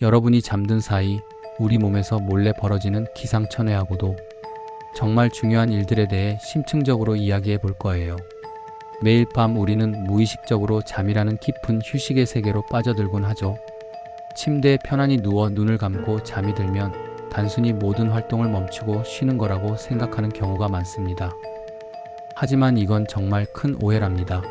여러분이 잠든 사이 우리 몸에서 몰래 벌어지는 기상천외하고도 정말 중요한 일들에 대해 심층적으로 이야기해 볼 거예요. 매일 밤 우리는 무의식적으로 잠이라는 깊은 휴식의 세계로 빠져들곤 하죠. 침대에 편안히 누워 눈을 감고 잠이 들면 단순히 모든 활동을 멈추고 쉬는 거라고 생각하는 경우가 많습니다. 하지만 이건 정말 큰 오해랍니다.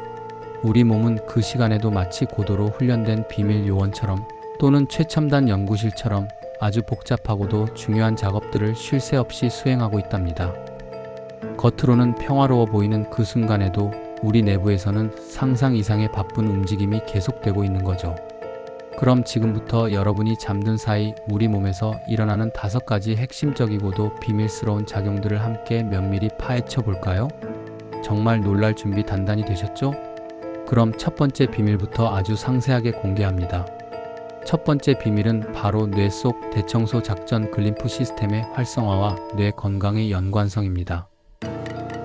우리 몸은 그 시간에도 마치 고도로 훈련된 비밀 요원처럼 또는 최첨단 연구실처럼 아주 복잡하고도 중요한 작업들을 쉴 새 없이 수행하고 있답니다. 겉으로는 평화로워 보이는 그 순간에도 우리 내부에서는 상상 이상의 바쁜 움직임이 계속되고 있는 거죠. 그럼 지금부터 여러분이 잠든 사이 우리 몸에서 일어나는 5가지 핵심적이고도 비밀스러운 작용들을 함께 면밀히 파헤쳐 볼까요? 정말 놀랄 준비 단단히 되셨죠? 그럼 첫 번째 비밀부터 아주 상세하게 공개합니다. 첫 번째 비밀은 바로 뇌 속 대청소 작전 글림프 시스템의 활성화와 뇌 건강의 연관성입니다.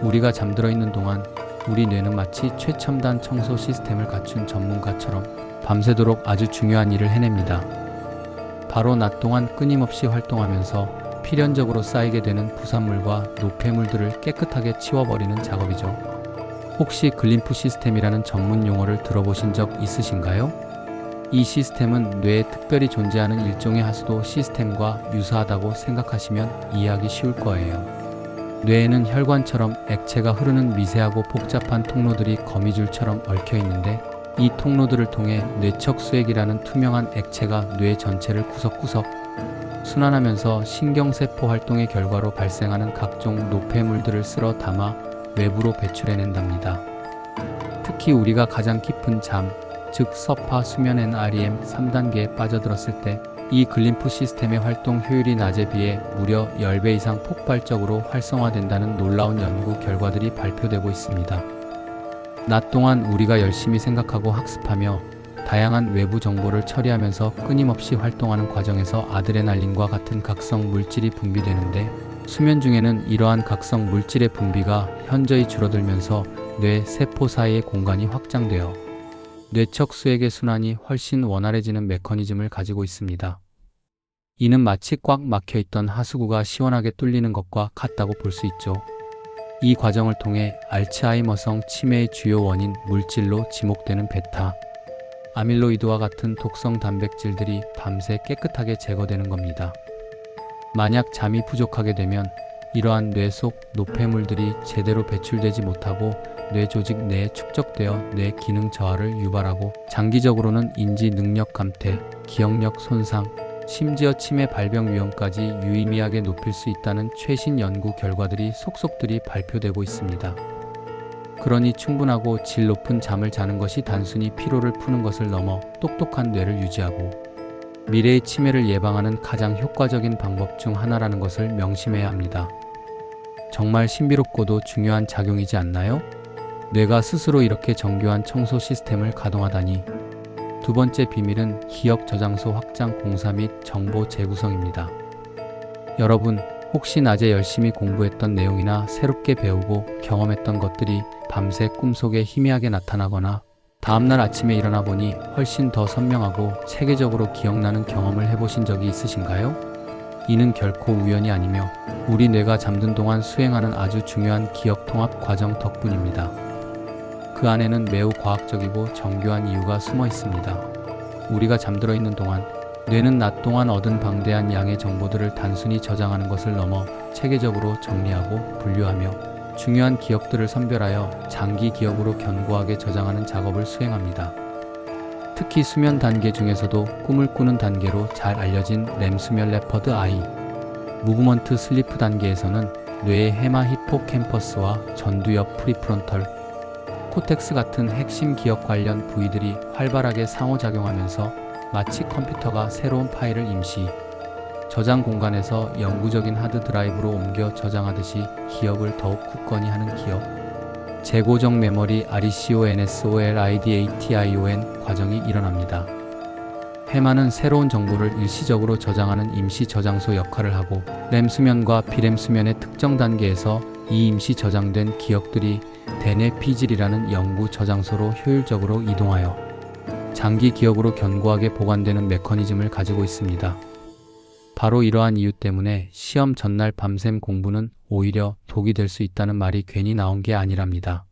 우리가 잠들어 있는 동안 우리 뇌는 마치 최첨단 청소 시스템을 갖춘 전문가처럼 밤새도록 아주 중요한 일을 해냅니다. 바로 낮 동안 끊임없이 활동하면서 필연적으로 쌓이게 되는 부산물과 노폐물들을 깨끗하게 치워버리는 작업이죠. 혹시 글림프 시스템이라는 전문 용어를 들어보신 적 있으신가요? 이 시스템은 뇌에 특별히 존재하는 일종의 하수도 시스템과 유사하다고 생각하시면 이해하기 쉬울 거예요. 뇌에는 혈관처럼 액체가 흐르는 미세하고 복잡한 통로들이 거미줄처럼 얽혀 있는데 이 통로들을 통해 뇌척수액이라는 투명한 액체가 뇌 전체를 구석구석 순환하면서 신경세포 활동의 결과로 발생하는 각종 노폐물들을 쓸어 담아 외부로 배출해낸답니다. 특히 우리가 가장 깊은 잠, 즉 서파 수면 NREM 3단계에 빠져들었을 때 이 글림프 시스템의 활동 효율이 낮에 비해 무려 10배 이상 폭발적으로 활성화된다는 놀라운 연구 결과들이 발표되고 있습니다. 낮 동안 우리가 열심히 생각하고 학습하며 다양한 외부 정보를 처리하면서 끊임없이 활동하는 과정에서 아드레날린과 같은 각성 물질이 분비되는데 수면 중에는 이러한 각성 물질의 분비가 현저히 줄어들면서 뇌 세포 사이의 공간이 확장되어 뇌척 수액의 순환이 훨씬 원활해지는 메커니즘을 가지고 있습니다. 이는 마치 꽉 막혀있던 하수구가 시원하게 뚫리는 것과 같다고 볼 수 있죠. 이 과정을 통해 알츠하이머성 치매의 주요 원인 물질로 지목되는 베타, 아밀로이드와 같은 독성 단백질들이 밤새 깨끗하게 제거되는 겁니다. 만약 잠이 부족하게 되면 이러한 뇌 속 노폐물들이 제대로 배출되지 못하고 뇌 조직 내에 축적되어 뇌 기능 저하를 유발하고 장기적으로는 인지 능력 감퇴, 기억력 손상, 심지어 치매 발병 위험까지 유의미하게 높일 수 있다는 최신 연구 결과들이 속속들이 발표되고 있습니다. 그러니 충분하고 질 높은 잠을 자는 것이 단순히 피로를 푸는 것을 넘어 똑똑한 뇌를 유지하고 미래의 치매를 예방하는 가장 효과적인 방법 중 하나라는 것을 명심해야 합니다. 정말 신비롭고도 중요한 작용이지 않나요? 뇌가 스스로 이렇게 정교한 청소 시스템을 가동하다니. 두 번째 비밀은 기억 저장소 확장 공사 및 정보 재구성입니다. 여러분, 혹시 낮에 열심히 공부했던 내용이나 새롭게 배우고 경험했던 것들이 밤새 꿈속에 희미하게 나타나거나 다음날 아침에 일어나 보니 훨씬 더 선명하고 체계적으로 기억나는 경험을 해보신 적이 있으신가요? 이는 결코 우연이 아니며 우리 뇌가 잠든 동안 수행하는 아주 중요한 기억 통합 과정 덕분입니다. 그 안에는 매우 과학적이고 정교한 이유가 숨어 있습니다. 우리가 잠들어 있는 동안 뇌는 낮 동안 얻은 방대한 양의 정보들을 단순히 저장하는 것을 넘어 체계적으로 정리하고 분류하며 중요한 기억들을 선별하여 장기 기억으로 견고하게 저장하는 작업을 수행합니다. 특히 수면 단계 중에서도 꿈을 꾸는 단계로 잘 알려진 렘 수면 레퍼드 아이, 무브먼트 슬리프 단계에서는 뇌의 헤마 히포캠퍼스와 전두엽 프리프론털, 코텍스 같은 핵심 기억 관련 부위들이 활발하게 상호작용하면서 마치 컴퓨터가 새로운 파일을 임시 저장 공간에서 영구적인 하드 드라이브로 옮겨 저장하듯이 기억을 더욱 굳건히 하는 기억 재고정 메모리 RECONSOLIDATION 과정이 일어납니다. 헤마는 새로운 정보를 일시적으로 저장하는 임시 저장소 역할을 하고 렘 수면과 비렘 수면의 특정 단계에서 이 임시 저장된 기억들이 대뇌 피질이라는 영구 저장소로 효율적으로 이동하여 장기 기억으로 견고하게 보관되는 메커니즘을 가지고 있습니다. 바로 이러한 이유 때문에 시험 전날 밤샘 공부는 오히려 독이 될 수 있다는 말이 괜히 나온 게 아니랍니다.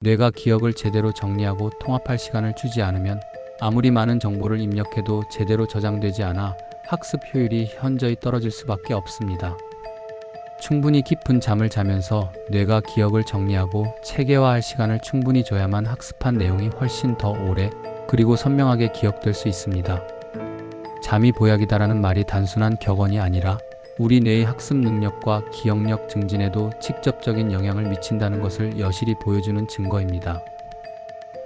뇌가 기억을 제대로 정리하고 통합할 시간을 주지 않으면 아무리 많은 정보를 입력해도 제대로 저장되지 않아 학습 효율이 현저히 떨어질 수밖에 없습니다. 충분히 깊은 잠을 자면서 뇌가 기억을 정리하고 체계화할 시간을 충분히 줘야만 학습한 내용이 훨씬 더 오래 그리고 선명하게 기억될 수 있습니다. 잠이 보약이다라는 말이 단순한 격언이 아니라 우리 뇌의 학습 능력과 기억력 증진에도 직접적인 영향을 미친다는 것을 여실히 보여주는 증거입니다.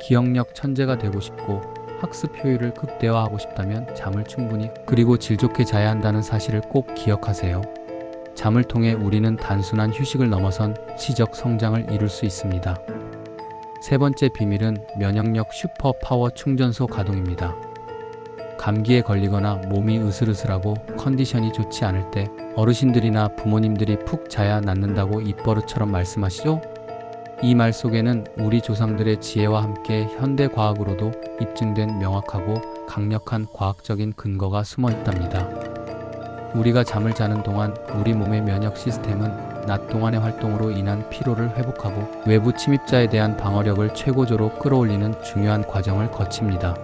기억력 천재가 되고 싶고 학습 효율을 극대화하고 싶다면 잠을 충분히 그리고 질 좋게 자야 한다는 사실을 꼭 기억하세요. 잠을 통해 우리는 단순한 휴식을 넘어선 지적 성장을 이룰 수 있습니다. 세 번째 비밀은 면역력 슈퍼 파워 충전소 가동입니다. 감기에 걸리거나 몸이 으슬으슬하고 컨디션이 좋지 않을 때 어르신들이나 부모님들이 푹 자야 낫는다고 입버릇처럼 말씀하시죠? 이 말 속에는 우리 조상들의 지혜와 함께 현대 과학으로도 입증된 명확하고 강력한 과학적인 근거가 숨어 있답니다. 우리가 잠을 자는 동안 우리 몸의 면역 시스템은 낮 동안의 활동으로 인한 피로를 회복하고 외부 침입자에 대한 방어력을 최고조로 끌어올리는 중요한 과정을 거칩니다.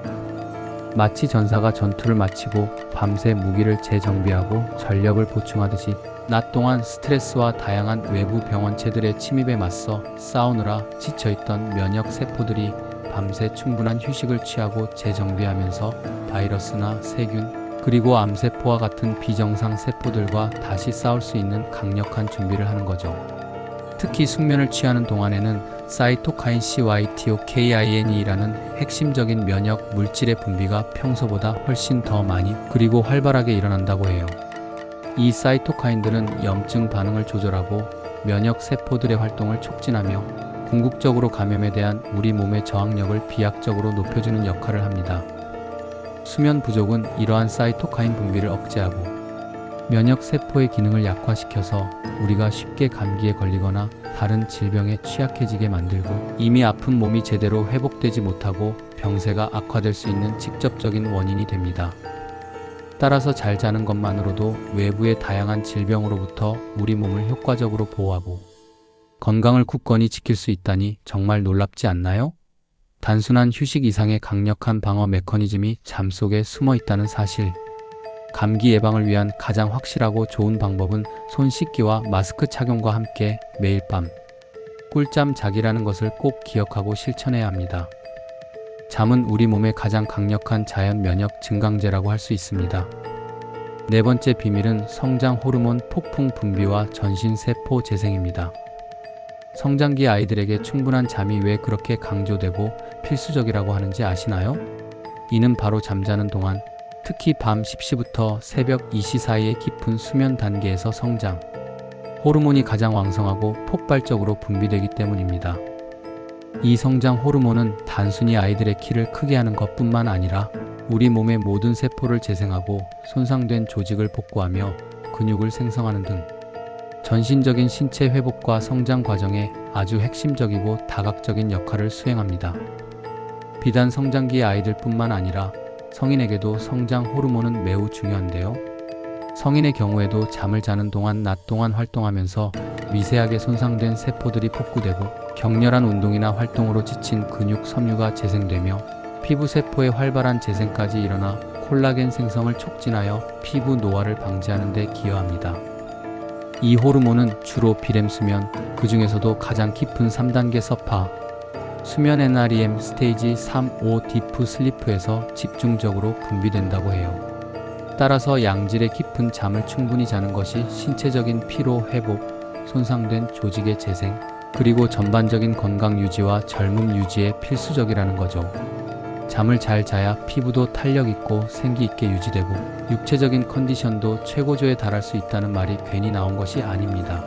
마치 전사가 전투를 마치고 밤새 무기를 재정비하고 전력을 보충하듯이 낮 동안 스트레스와 다양한 외부 병원체들의 침입에 맞서 싸우느라 지쳐있던 면역 세포들이 밤새 충분한 휴식을 취하고 재정비하면서 바이러스나 세균, 그리고 암세포와 같은 비정상 세포들과 다시 싸울 수 있는 강력한 준비를 하는 거죠. 특히 숙면을 취하는 동안에는 사이토카인 CYTOKINE라는 핵심적인 면역 물질의 분비가 평소보다 훨씬 더 많이 그리고 활발하게 일어난다고 해요. 이 사이토카인들은 염증 반응을 조절하고 면역 세포들의 활동을 촉진하며 궁극적으로 감염에 대한 우리 몸의 저항력을 비약적으로 높여주는 역할을 합니다. 수면 부족은 이러한 사이토카인 분비를 억제하고 면역 세포의 기능을 약화시켜서 우리가 쉽게 감기에 걸리거나 다른 질병에 취약해지게 만들고 이미 아픈 몸이 제대로 회복되지 못하고 병세가 악화될 수 있는 직접적인 원인이 됩니다. 따라서 잘 자는 것만으로도 외부의 다양한 질병으로부터 우리 몸을 효과적으로 보호하고 건강을 굳건히 지킬 수 있다니 정말 놀랍지 않나요? 단순한 휴식 이상의 강력한 방어 메커니즘이 잠 속에 숨어 있다는 사실. 감기 예방을 위한 가장 확실하고 좋은 방법은 손 씻기와 마스크 착용과 함께 매일 밤 꿀잠 자기라는 것을 꼭 기억하고 실천해야 합니다. 잠은 우리 몸의 가장 강력한 자연 면역 증강제라고 할 수 있습니다. 네 번째 비밀은 성장 호르몬 폭풍 분비와 전신 세포 재생입니다. 성장기 아이들에게 충분한 잠이 왜 그렇게 강조되고 필수적이라고 하는지 아시나요? 이는 바로 잠자는 동안 특히 밤 10시부터 새벽 2시 사이의 깊은 수면 단계에서 성장 호르몬이 가장 왕성하고 폭발적으로 분비되기 때문입니다. 이 성장 호르몬은 단순히 아이들의 키를 크게 하는 것뿐만 아니라 우리 몸의 모든 세포를 재생하고 손상된 조직을 복구하며 근육을 생성하는 등 전신적인 신체 회복과 성장 과정에 아주 핵심적이고 다각적인 역할을 수행합니다. 비단 성장기 아이들뿐만 아니라 성인에게도 성장 호르몬은 매우 중요한데요. 성인의 경우에도 잠을 자는 동안 낮 동안 활동하면서 미세하게 손상된 세포들이 복구되고 격렬한 운동이나 활동으로 지친 근육 섬유가 재생되며 피부 세포의 활발한 재생까지 일어나 콜라겐 생성을 촉진하여 피부 노화를 방지하는 데 기여합니다. 이 호르몬은 주로 비렘 수면, 그 중에서도 가장 깊은 3단계 서파, 수면 NREM 스테이지 3, 5 디프 슬리프에서 집중적으로 분비된다고 해요. 따라서 양질의 깊은 잠을 충분히 자는 것이 신체적인 피로 회복, 손상된 조직의 재생, 그리고 전반적인 건강 유지와 젊음 유지에 필수적이라는 거죠. 잠을 잘 자야 피부도 탄력 있고 생기 있게 유지되고 육체적인 컨디션도 최고조에 달할 수 있다는 말이 괜히 나온 것이 아닙니다.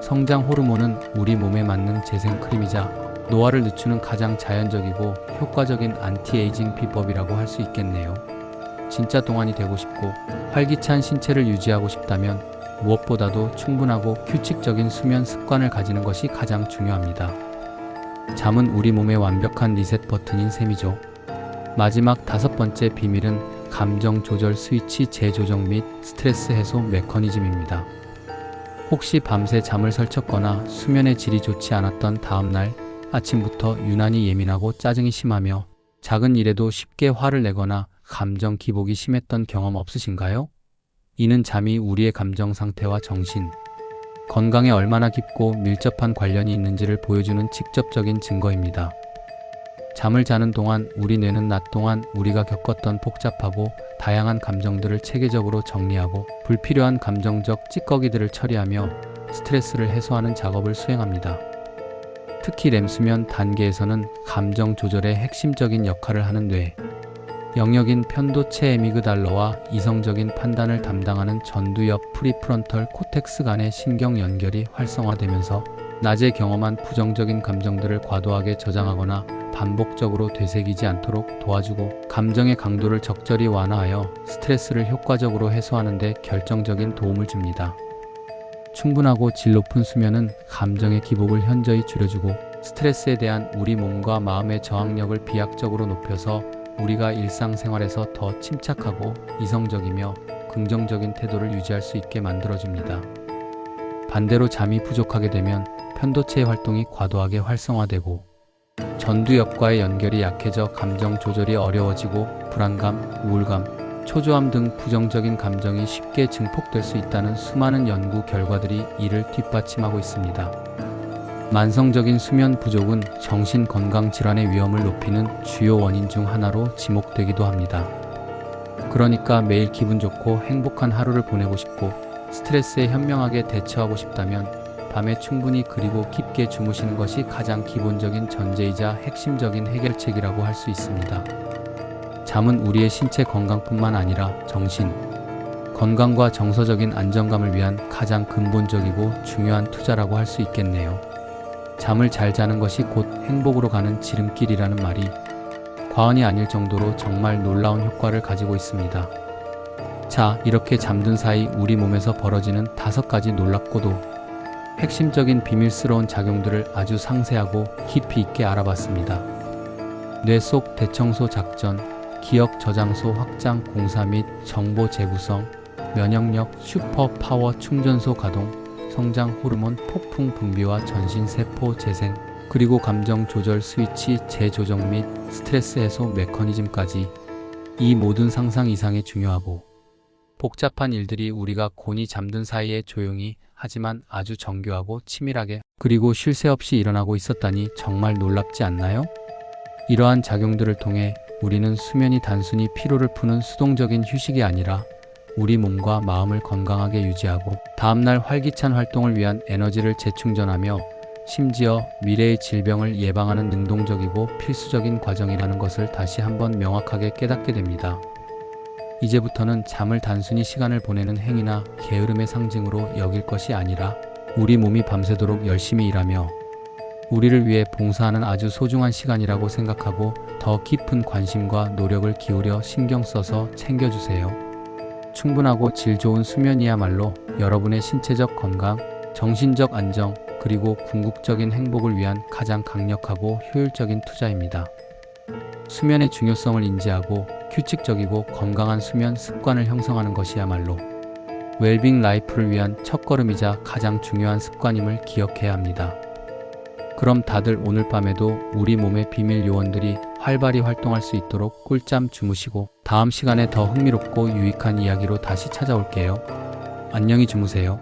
성장 호르몬은 우리 몸에 맞는 재생 크림이자 노화를 늦추는 가장 자연적이고 효과적인 안티에이징 비법이라고 할 수 있겠네요. 진짜 동안이 되고 싶고 활기찬 신체를 유지하고 싶다면 무엇보다도 충분하고 규칙적인 수면 습관을 가지는 것이 가장 중요합니다. 잠은 우리 몸의 완벽한 리셋 버튼인 셈이죠. 마지막 5번째 비밀은 감정 조절 스위치 재조정 및 스트레스 해소 메커니즘입니다. 혹시 밤새 잠을 설쳤거나 수면의 질이 좋지 않았던 다음날 아침부터 유난히 예민하고 짜증이 심하며 작은 일에도 쉽게 화를 내거나 감정 기복이 심했던 경험 없으신가요? 이는 잠이 우리의 감정 상태와 정신, 건강에 얼마나 깊고 밀접한 관련이 있는지를 보여주는 직접적인 증거입니다. 잠을 자는 동안 우리 뇌는 낮 동안 우리가 겪었던 복잡하고 다양한 감정들을 체계적으로 정리하고 불필요한 감정적 찌꺼기들을 처리하며 스트레스를 해소하는 작업을 수행합니다. 특히 렘수면 단계에서는 감정 조절의 핵심적인 역할을 하는 뇌 영역인 편도체 에미그달러와 이성적인 판단을 담당하는 전두엽 프리프론털 코텍스 간의 신경 연결이 활성화되면서 낮에 경험한 부정적인 감정들을 과도하게 저장하거나 반복적으로 되새기지 않도록 도와주고 감정의 강도를 적절히 완화하여 스트레스를 효과적으로 해소하는 데 결정적인 도움을 줍니다. 충분하고 질 높은 수면은 감정의 기복을 현저히 줄여주고 스트레스에 대한 우리 몸과 마음의 저항력을 비약적으로 높여서 우리가 일상생활에서 더 침착하고 이성적이며 긍정적인 태도를 유지할 수 있게 만들어줍니다. 반대로 잠이 부족하게 되면 편도체의 활동이 과도하게 활성화되고 전두엽과의 연결이 약해져 감정 조절이 어려워지고 불안감, 우울감, 초조함 등 부정적인 감정이 쉽게 증폭될 수 있다는 수많은 연구 결과들이 이를 뒷받침하고 있습니다. 만성적인 수면 부족은 정신건강질환의 위험을 높이는 주요 원인 중 하나로 지목되기도 합니다. 그러니까 매일 기분 좋고 행복한 하루를 보내고 싶고 스트레스에 현명하게 대처하고 싶다면 밤에 충분히 그리고 깊게 주무시는 것이 가장 기본적인 전제이자 핵심적인 해결책이라고 할 수 있습니다. 잠은 우리의 신체 건강뿐만 아니라 정신, 건강과 정서적인 안정감을 위한 가장 근본적이고 중요한 투자라고 할 수 있겠네요. 잠을 잘 자는 것이 곧 행복으로 가는 지름길이라는 말이 과언이 아닐 정도로 정말 놀라운 효과를 가지고 있습니다. 자, 이렇게 잠든 사이 우리 몸에서 벌어지는 5가지 놀랍고도 핵심적인 비밀스러운 작용들을 아주 상세하고 깊이 있게 알아봤습니다. 뇌 속 대청소 작전, 기억 저장소 확장 공사 및 정보 재구성, 면역력 슈퍼 파워 충전소 가동, 성장 호르몬 폭풍 분비와 전신 세포 재생, 그리고 감정 조절 스위치 재조정 및 스트레스 해소 메커니즘까지 이 모든 상상 이상의 중요하고 복잡한 일들이 우리가 곤히 잠든 사이에 조용히 하지만 아주 정교하고 치밀하게 그리고 쉴 새 없이 일어나고 있었다니 정말 놀랍지 않나요? 이러한 작용들을 통해 우리는 수면이 단순히 피로를 푸는 수동적인 휴식이 아니라 우리 몸과 마음을 건강하게 유지하고 다음날 활기찬 활동을 위한 에너지를 재충전하며 심지어 미래의 질병을 예방하는 능동적이고 필수적인 과정이라는 것을 다시 한번 명확하게 깨닫게 됩니다. 이제부터는 잠을 단순히 시간을 보내는 행위나 게으름의 상징으로 여길 것이 아니라 우리 몸이 밤새도록 열심히 일하며 우리를 위해 봉사하는 아주 소중한 시간이라고 생각하고 더 깊은 관심과 노력을 기울여 신경 써서 챙겨주세요. 충분하고 질 좋은 수면이야말로 여러분의 신체적 건강, 정신적 안정, 그리고 궁극적인 행복을 위한 가장 강력하고 효율적인 투자입니다. 수면의 중요성을 인지하고 규칙적이고 건강한 수면 습관을 형성하는 것이야말로 웰빙 라이프를 위한 첫걸음이자 가장 중요한 습관임을 기억해야 합니다. 그럼 다들 오늘 밤에도 우리 몸의 비밀 요원들이 활발히 활동할 수 있도록 꿀잠 주무시고 다음 시간에 더 흥미롭고 유익한 이야기로 다시 찾아올게요. 안녕히 주무세요.